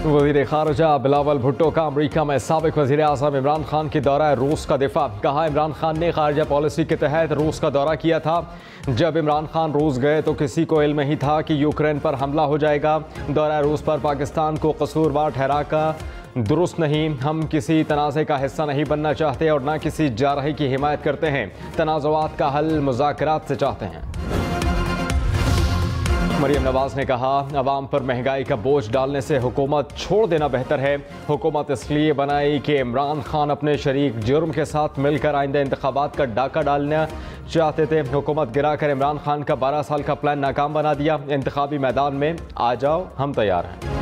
वज़ीर ख़ारिजा बिलावल भुट्टो का अमरीका में साबिक़ वज़ीर आज़म इमरान खान के दौरा रूस का दिफा। कहा, इमरान खान ने ख़ारिजा पॉलिसी के तहत रूस का दौरा किया था। जब इमरान खान रूस गए तो किसी को इल्म ही था कि यूक्रेन पर हमला हो जाएगा। दौरा रूस पर पाकिस्तान को कसूरवार ठहराकर दुरुस्त नहीं। हम किसी तनाज़े का हिस्सा नहीं बनना चाहते और न किसी जारही की हिमायत करते हैं। तनाज़ुआत का हल मुज़ाकरात से चाहते हैं। मरियम नवाज ने कहा, अवाम पर महंगाई का बोझ डालने से हुकूमत छोड़ देना बेहतर है। हुकूमत इसलिए बनाई कि इमरान खान अपने शरीक जुर्म के साथ मिलकर आइंदा इंतखाबात का डाका डालना चाहते थे। हुकूमत गिराकर इमरान खान का 12 साल का प्लान नाकाम बना दिया। इंतखाबी मैदान में आ जाओ, हम तैयार हैं।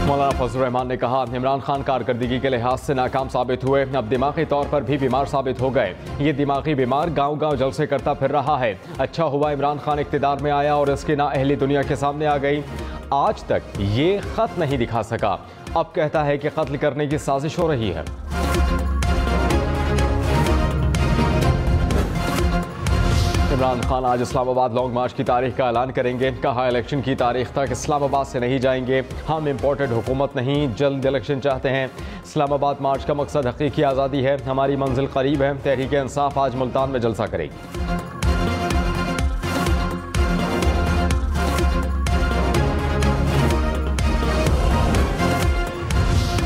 मौलाना फजल रहमान ने कहा, इमरान खान कारकर्दगी के लिहाज से नाकाम साबित हुए, अब दिमागी तौर पर भी बीमार साबित हो गए। ये दिमागी बीमार गांव-गांव जलसे करता फिर रहा है। अच्छा हुआ इमरान खान इक़्तिदार में आया और इसकी नाअहली दुनिया के सामने आ गई। आज तक ये ख़त नहीं दिखा सका, अब कहता है कि कत्ल करने की साजिश हो रही है। इमरान खान आज इस्लामाबाद लॉन्ग मार्च की तारीख का ऐलान करेंगे। कहा, इलेक्शन की तारीख तक इस्लामाबाद से नहीं जाएंगे। हम इम्पोर्टेड हुकूमत नहीं, जल्द इलेक्शन चाहते हैं। इस्लामाबाद मार्च का मकसद हकीकी आज़ादी है। हमारी मंजिल करीब है। तहरीक इंसाफ आज मुल्तान में जलसा करेगी।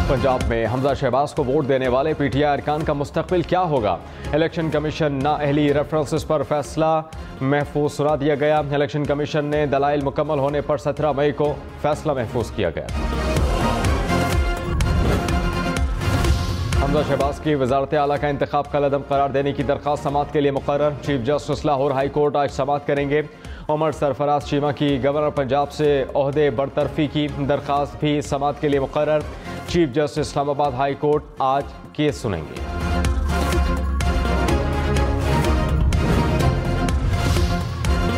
पंजाब में हमजा शहबाज को वोट देने वाले पीटीआई अरकान का मुस्तकबिल क्या होगा? इलेक्शन कमीशन नाअहली रेफरेंसेस पर फैसला महफूज सुना दिया गया। इलेक्शन कमीशन ने दलाइल मुकम्मल होने पर 17 मई को फैसला महफूज किया गया। हमजा शहबाज की वजारत आला का इंतखाब कलअदम करार देने की दरख्वास्त समाअत के लिए मुकर्रर। Chief justice Lahore high court आज समाअत करेंगे। उमर सरफराज चीमा की गवर्नर पंजाब से ओहदे बरतरफी की दरख्वास्त भी समाअत के लिए मुकर्रर। Chief justice Islamabad high court आज केस सुनेंगे।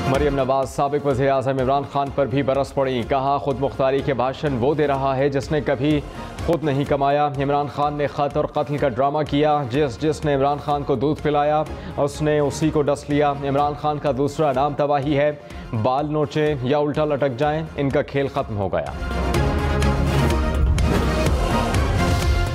मरियम नवाज साबिक़ वज़ीर आज़म इमरान खान पर भी बरस पड़ी। कहा, खुद मुख्तारी के भाषण वो दे रहा है जिसने कभी खुद नहीं कमाया। इमरान खान ने ख़त और कत्ल का ड्रामा किया। जिसने इमरान खान को दूध पिलाया उसने उसी को डस लिया। इमरान खान का दूसरा नाम तबाही है। बाल नोचें या उल्टा लटक जाएं, इनका खेल ख़त्म हो गया।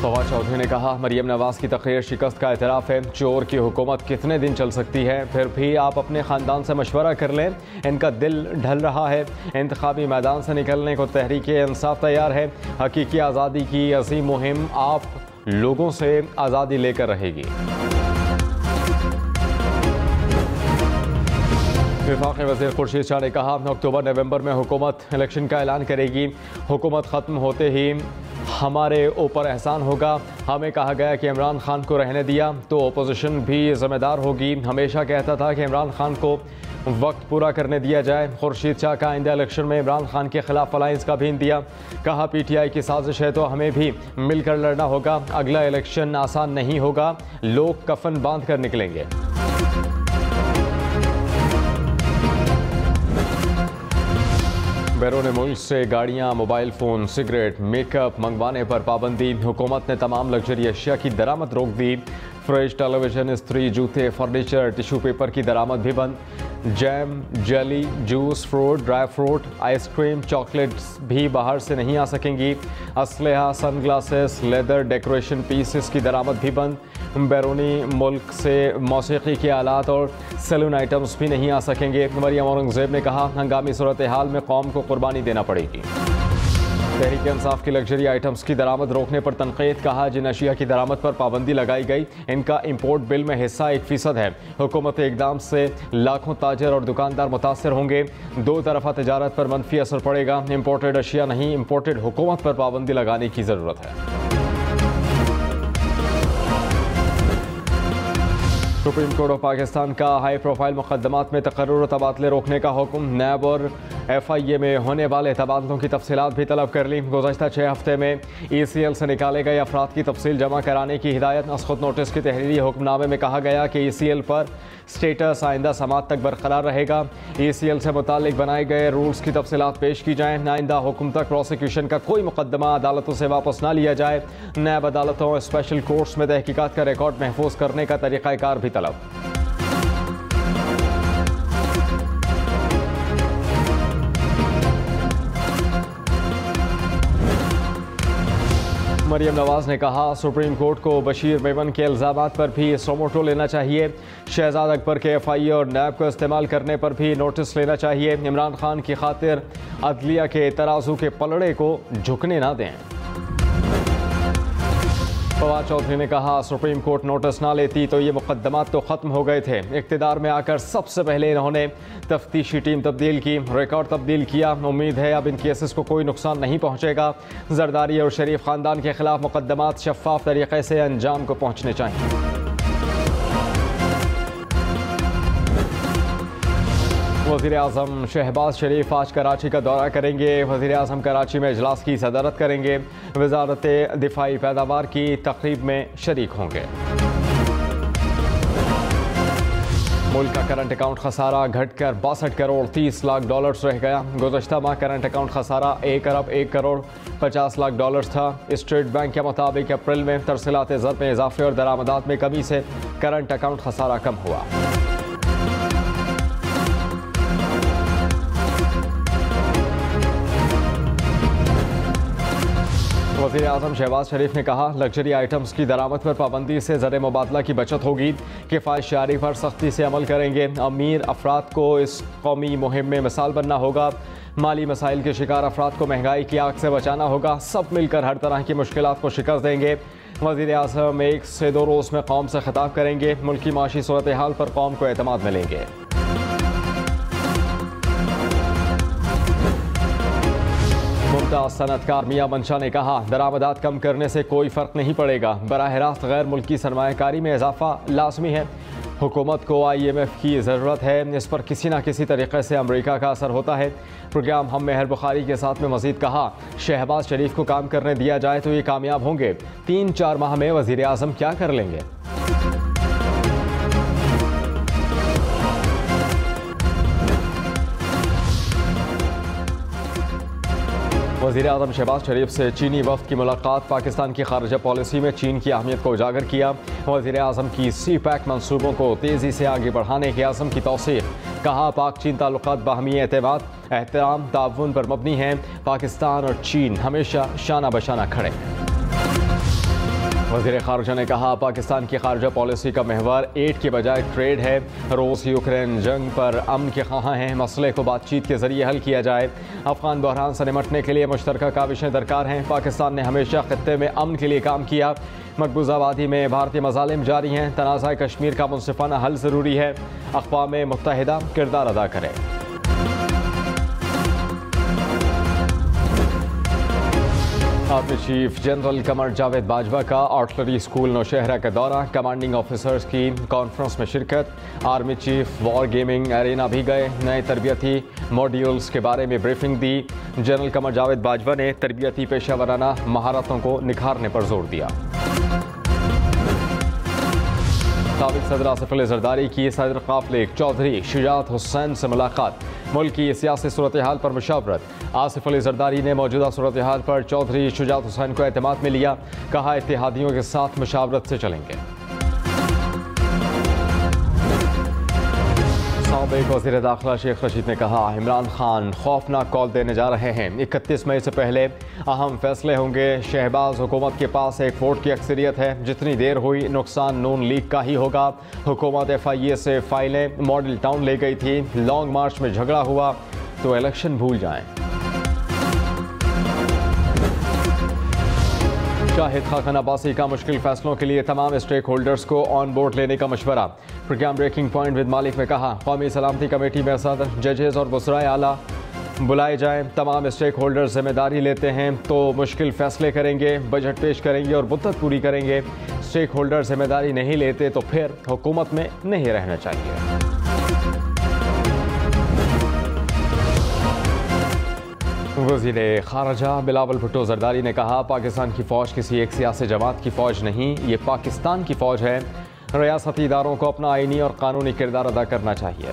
फवाद चौधरी ने कहा, मरियम नवाज की तकरीर शिकस्त का एतराफ़ है। चोर की हुकूमत कितने दिन चल सकती है? फिर भी आप अपने ख़ानदान से मशवरा कर लें। इनका दिल ढल रहा है। इंतखाबी मैदान से निकलने को तहरीक इंसाफ तैयार है। हकीकी आज़ादी की अजीम मुहिम आप लोगों से आज़ादी लेकर रहेगी। वफाकी वज़ीर खुर्शीद शाह ने कहा, अक्टूबर नवंबर में हुकूमत इलेक्शन का ऐलान करेगी। हुकूमत ख़त्म होते ही हमारे ऊपर एहसान होगा। हमें कहा गया कि इमरान खान को रहने दिया तो अपोजिशन भी ज़िम्मेदार होगी। हमेशा कहता था कि इमरान खान को वक्त पूरा करने दिया जाए। खुर्शीद शाह का आइंदा इलेक्शन में इमरान खान के खिलाफ अलायंस का भी दिया। कहा, पीटीआई की साजिश है तो हमें भी मिलकर लड़ना होगा। अगला इलेक्शन आसान नहीं होगा। लोग कफन बांध कर निकलेंगे। बैरून मुल्क से गाड़ियाँ, मोबाइल फ़ोन, सिगरेट, मेकअप मंगवाने पर पाबंदी। हुकूमत ने तमाम लग्जरी अशिया की दरामद रोक दी। फ्रिज, टेलीविजन, इस्त्री, जूते, फर्नीचर, टिशू पेपर की दरामद भी बंद। Jam, jelly, juice, fruit, dry fruit, ice cream, chocolates भी बाहर से नहीं आ सकेंगी। असलहा, सनग्लासेस, लेदर, डेकोरेशन पीसेस की दरामद भी बंद। बैरूनी मुल्क से मौसीकी के आलात और सैलून आइटम्स भी नहीं आ सकेंगे। मरियम औरंगज़ेब ने कहा, हंगामी सूरत हाल में कौम को कुर्बानी देना पड़ेगी। तहरीक इंसाफ की लग्जरी आइटम्स की दरामद रोकने पर तनकीद। कहा, जिन अशिया की दरामद पर पाबंदी लगाई गई इनका इम्पोर्ट बिल में हिस्सा 1% है। हुकूमती इक़दाम से लाखों ताजर और दुकानदार मुतासर होंगे। दो तरफा तजारत पर मनफी असर पड़ेगा। इम्पोर्टेड अशिया नहीं, इम्पोर्टेड हुकूमत पर पाबंदी लगाने की ज़रूरत है। सुप्रीम कोर्ट ऑफ पाकिस्तान का हाई प्रोफाइल मुकदमात में तकर्रुर तबादले रोकने का हुक्म। नैब और FIA में होने वाले तबादलों की तफसीलात भी तलब कर ली। गुज़श्ता 6 हफ्ते में ECL से निकाले गए अफराद की तफसील जमा कराने की हिदायत। नस्खत नोटिस के तहरीरी हुक्मनामे में कहा गया कि ECL पर स्टेटस आइंदा समात तक बरकरार रहेगा। ECL से मुतालिक बनाए गए रूल्स की तफसीलात पेश की जाएँ। आइंदा हुक्म तक प्रोसिक्यूशन का कोई मुकदमा अदालतों से वापस ना लिया जाए। नैब अदालतों और स्पेशल कोर्ट्स में तहकीकात का रिकॉर्ड महफूज करने का तरीक़ाकार भी तलब। मरियम नवाज ने कहा, सुप्रीम कोर्ट को बशीर मेमन के इल्ज़ामात पर भी सोमोटो लेना चाहिए। शहजाद अकबर के FIA और नैब को इस्तेमाल करने पर भी नोटिस लेना चाहिए। इमरान खान की खातिर अदलिया के तराजू के पलड़े को झुकने ना दें। फवाद चौधरी ने कहा, सुप्रीम कोर्ट नोटिस ना लेती तो ये मुकदमात तो ख़त्म हो गए थे। इक़्तिदार में आकर सबसे पहले इन्होंने तफ्तीशी टीम तब्दील की, रिकॉर्ड तब्दील किया। उम्मीद है अब इन केसेस को कोई नुकसान नहीं पहुँचेगा। जरदारी और शरीफ ख़ानदान के खिलाफ मुकदमात शफाफ तरीके से अंजाम को पहुँचने चाहिए। वज़ीर आज़म शहबाज शरीफ आज कराची का दौरा करेंगे। वज़ीर आज़म कराची में इजलास की सदारत करेंगे। वज़ारत दिफाई पैदावार की तकरीब में शरीक होंगे। मुल्क का करंट अकाउंट खसारा घटकर 62 करोड़ 30 लाख डॉलर्स रह गया। गुज़श्ता माह करंट अकाउंट खसारा 1 अरब 1 करोड़ 50 लाख डॉलर्स था। स्टेट बैंक के मुताबिक अप्रैल में तरसीलात ज़र में इजाफे और दरामदात में कमी से करंट अकाउंट खसारा कम हुआ। वज़ीर आज़म शहबाज शरीफ ने कहा, लग्जरी आइटम्स की दरामद पर पाबंदी से ज़र मुबादला की बचत होगी। किफ़ायत शारी पर सख्ती से अमल करेंगे। अमीर अफराद को इस कौमी मुहिम में मिसाल बनना होगा। माली मसाइल के शिकार अफराद को महंगाई की आग से बचाना होगा। सब मिलकर हर तरह की मुश्किलात को शिकस्त देंगे। वज़ीर आज़म 1 से 2 रोज़ में कौम से खिताब करेंगे। मुल्क की माशी सूरत हाल पर कौम को एतमाद मिलेंगे। मुमताज़ सनतकार मियां मंशा ने कहा, दरामदात कम करने से कोई फ़र्क नहीं पड़ेगा। बराह रास्त गैर मुल्की सरमायाकारी में इजाफा लाजमी है। हुकूमत को IMF की ज़रूरत है। इस पर किसी न किसी तरीक़े से अमरीका का असर होता है। प्रोग्राम हम मेहर बुखारी के साथ में मज़ीद कहा, शहबाज शरीफ को काम करने दिया जाए तो ये कामयाब होंगे। 3-4 माह में वज़ीर आज़म क्या कर लेंगे। वज़ीर आज़म शहबाज शरीफ से चीनी वफ़द की मुलाकात। पाकिस्तान की खारजा पॉलिसी में चीन की अहमियत को उजागर किया। वज़ीर आज़म की CPEC मंसूबों को तेज़ी से आगे बढ़ाने के आज़म की तौसीक़। कहा, पाक चीन ताल्लुकात बाहमी एतमाद, एहतराम, ताउन पर मबनी हैं। पाकिस्तान और चीन हमेशा शाना बशाना खड़े। वज़ीर ख़ारजा ने कहा, पाकिस्तान की खारजा पॉलिसी का महवर एड के बजाय ट्रेड है। रूस यूक्रेन जंग पर अमन के ख़्वाह हैं। मसले को बातचीत के ज़रिए हल किया जाए। अफ़गान बहरान से निमटने के लिए मुश्तरका काविशें दरकार हैं। पाकिस्तान ने हमेशा ख़ित्ते में अमन के लिए काम किया। मकबूजा वादी में भारतीय मज़ालिम जारी हैं। तनाज़ा कश्मीर का मुनसिफ़ाना हल ज़रूरी है। अक़वाम मुत्तहिदा किरदार अदा करे। Army chief general Qamar Javed Bajwa का आर्टिलरी स्कूल नौशहरा का दौरा। कमांडिंग ऑफिसर्स की कॉन्फ्रेंस में शिरकत। Army chief war gaming arena भी गए। नए तरबियती मॉड्यूल्स के बारे में ब्रीफिंग दी। जनरल कमर जावेद बाजवा ने तरबियती पेशा वराना महारतों को निखारने पर जोर दिया। साबिक सदर आसिफ अली जरदारी की सदर काफिले चौधरी शुजात हुसैन से मुलाकात। मुल्क की सियासी सूरत हाल पर मुशावरत। आसिफ अली जरदारी ने मौजूदा सूरत हाल पर चौधरी शुजात हुसैन को एतमाद में लिया। कहा, इत्तेहादियों के साथ मुशावरत से चलेंगे। साबिक वज़ीर दाखिला शेख रशीद ने कहा, इमरान खान खौफनाक कॉल देने जा रहे हैं। 31 मई से पहले अहम फैसले होंगे। शहबाज हुकूमत के पास एक वोट की अक्सरियत है। जितनी देर हुई नुकसान नून लीग का ही होगा। हुकूमत FIA से फाइलें मॉडल टाउन ले गई थी। लॉन्ग मार्च में झगड़ा हुआ तो इलेक्शन भूल जाएं। शाहिद खाकन अब्बासी का मुश्किल फैसलों के लिए तमाम स्टेक होल्डर्स को ऑन बोर्ड लेने का मशवरा। प्रोग्राम ब्रेकिंग पॉइंट विद मालिक में कहा, कौमी सलामती कमेटी में सदर, जजेस और वज़राए आला बुलाए जाएं। तमाम स्टेक होल्डर्स जिम्मेदारी लेते हैं तो मुश्किल फैसले करेंगे, बजट पेश करेंगे और मुद्दत पूरी करेंगे। स्टेक होल्डर जिम्मेदारी नहीं लेते तो फिर हुकूमत में नहीं रहना चाहिए। वज़ीर ख़ारजा बिलावल भुट्टो ज़रदारी ने कहा, पाकिस्तान की फ़ौज किसी एक सियासी जमात की फ़ौज नहीं, ये पाकिस्तान की फ़ौज है। रियासती इदारों को अपना आईनी और कानूनी किरदार अदा करना चाहिए।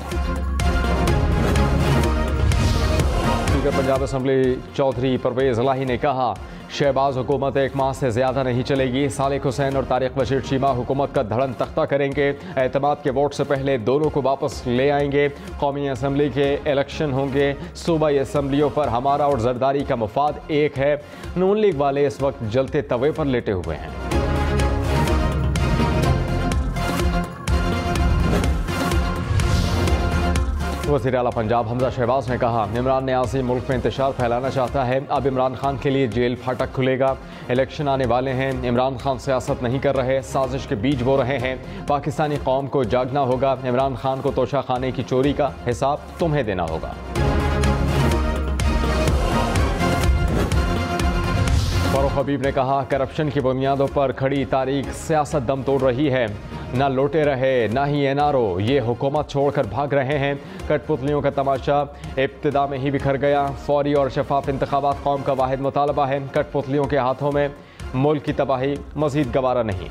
स्पीकर पंजाब असम्बली चौधरी परवेज़ इलाही ने कहा, शहबाज हुकूमत 1 माह से ज़्यादा नहीं चलेगी। सालिक हुसैन और तारिक बशीर चीमा हुकूमत का धड़न तख्ता करेंगे। एतमाद के वोट से पहले दोनों को वापस ले आएंगे। कौमी असम्बली के इलेक्शन होंगे। सूबाई असम्बलियों पर हमारा और जरदारी का मुफाद एक है। नून लीग वाले इस वक्त जलते तवे पर लेटे हुए हैं। वज़ीर आला पंजाब हमजा शहबाज ने कहा, इमरान न्याज़ी मुल्क में इंतशार फैलाना चाहता है। अब इमरान खान के लिए जेल फाटक खुलेगा। इलेक्शन आने वाले हैं। इमरान खान सियासत नहीं कर रहे, साजिश के बीज बो रहे हैं। पाकिस्तानी कौम को जागना होगा। इमरान खान को तोशा खाने की चोरी का हिसाब तुम्हें देना होगा। फारूक हबीब ने कहा, करप्शन की बुनियादों पर खड़ी तारीख सियासत दम तोड़ रही है। ना लौटे रहे ना ही एनआरओ, ये हुकूमत छोड़कर भाग रहे हैं। कठपुतलियों का तमाशा इब्तिदा में ही बिखर गया। फौरी और शफाफ इंतखाबात कौम का वाहिद मुतालबा है। कठपुतलियों के हाथों में मुल्क की तबाही मजीद गवारा नहीं।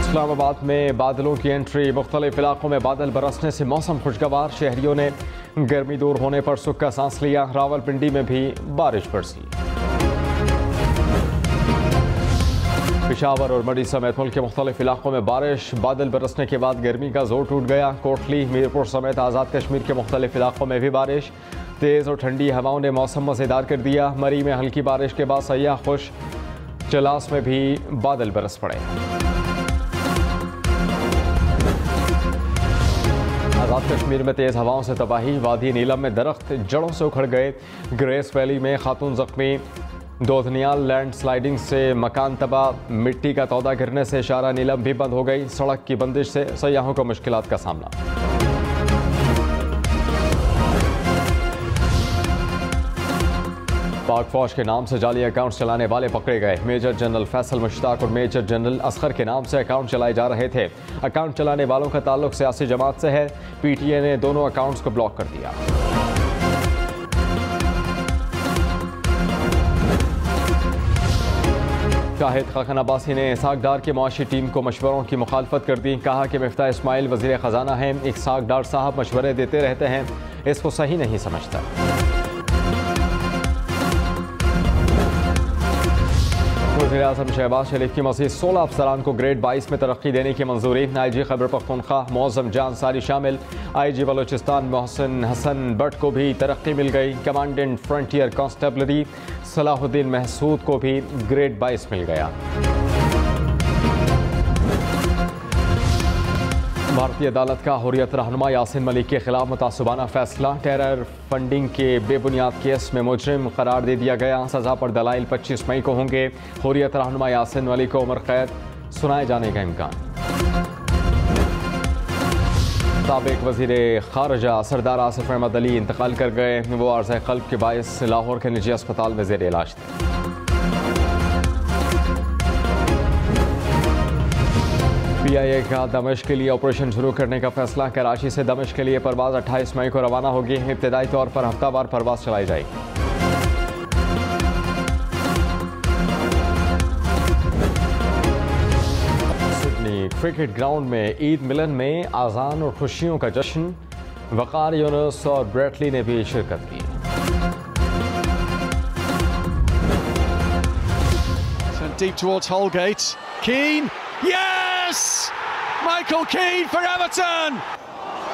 इस्लामाबाद में बादलों की एंट्री। मुख्तलिफ इलाकों में बादल बरसने से मौसम खुशगवार। शहरियों ने गर्मी दूर होने पर सुख का सांस लिया। रावलपिंडी में भी बारिश बरसी। पेशावर और मरी समेत मुल्क के मुख्तलिफ इलाकों में बारिश। बादल बरसने के बाद गर्मी का जोर टूट गया। कोटली, मीरपुर समेत आज़ाद कश्मीर के मुख्तलिफ इलाकों में भी बारिश। तेज़ और ठंडी हवाओं ने मौसम मज़ेदार कर दिया। मरी में हल्की बारिश के बाद सयाह खुश। चलास में भी बादल बरस पड़े। आज़ाद कश्मीर में तेज़ हवाओं से तबाही। वादी नीलम में दरख्त जड़ों से उखड़ गए। ग्रेस वैली में खातून जख्मी। दोधनियाल लैंड स्लाइडिंग से मकान तबाह। मिट्टी का तौदा गिरने से शारा नीलम भी बंद हो गई। सड़क की बंदिश से सयाहों को मुश्किलात का सामना। पाक फौज के नाम से जाली अकाउंट चलाने वाले पकड़े गए। मेजर जनरल फैसल मुश्ताक और मेजर जनरल असगर के नाम से अकाउंट चलाए जा रहे थे। अकाउंट चलाने वालों का ताल्लुक सियासी जमात से है। पीटीए ने दोनों अकाउंट्स को ब्लॉक कर दिया। शाहिद खान अब्बासी ने इसहाक डार की मुआशी टीम को मशवरों की मुखालफत कर दी। कहा कि मिफ्ताह इस्माइल वज़ीर ख़जाना हैं। इसहाक डार साहब मशवरे देते रहते हैं, इसको सही नहीं समझता। वज़ीर आज़म शहबाज शरीफ की मज़ीद 16 अफसरान को ग्रेड 22 में तरक्की देने की मंजूरी। IG खैबर पख्तूनख्वा मौज़म जान सारी शामिल। IG बलोचिस्तान मोहसिन हसन बट को भी तरक्की मिल गई। Commandant frontier constabulary Salahuddin Mehsud को भी ग्रेड 22 मिल गया। भारतीय अदालत का हुर्रियत रहनुमा यासिन मलिक के खिलाफ मुतासबाना फैसला। टेरर फंडिंग के बेबुनियाद केस में मुजरिम करार दे दिया गया। सजा पर दलाइल 25 मई को होंगे। हुर्रियत रहनुमा यासिन मलिक को उम्र कैद सुनाए जाने का इम्कान। साबिक वज़ीर खारजा सरदार आसिफ अहमद अली इंतकाल कर गए। वो अर्ज़ क़ल्ब के बायस लाहौर के निजी अस्पताल में ज़ेर इलाज थे। PIA का दमिश्क के लिए ऑपरेशन शुरू करने का फैसला। कराची से दमिश्क के लिए परवाज़ 28 मई को रवाना होगी। इब्तदाई तौर पर हफ्तावार परवाज़ चलाई जाएगी। सिडनी क्रिकेट ग्राउंड में ईद मिलन में आज़ान और खुशियों का जश्न। वक़ार यूनुस और ब्रेटली ने भी शिरकत की। Deep towards Holgate. Keane. Yes! Michael Keane for Everton.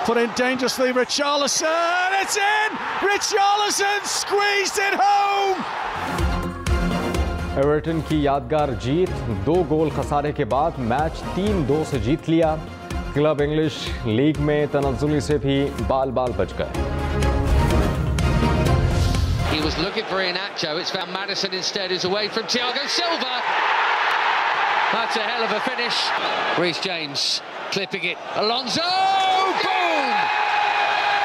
Put in dangerously, Richarlison. It's in! Richarlison squeezed it home. Everton की यादगार जीत। 2 गोल खसारे के बाद मैच 3-2 से जीत लिया। क्लब इंग्लिश लीग में तनज़्ज़ुली से भी बाल बच गए। He was looking for Iheanacho. It's found Maddison instead, who's away from Thiago Silva. That's a hell of a finish. Reece James clipping it. Alonso! Boom!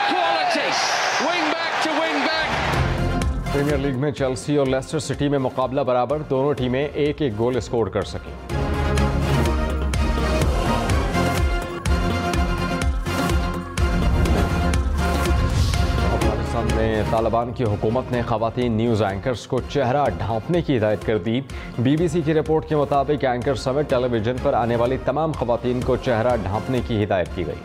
Quality! Wing back to wing back. Premier league में Chelsea और Leicester city में मुकाबला बराबर। दोनों टीमें एक goal score कर सकीं। में तालिबान की हुकूमत ने ख़वातीन न्यूज़ एंकर्स को चेहरा ढांपने की हिदायत कर दी। BBC की रिपोर्ट के मुताबिक एंकर समेत टेलीविजन पर आने वाली तमाम ख़वातीन को चेहरा ढांपने की हिदायत की गई।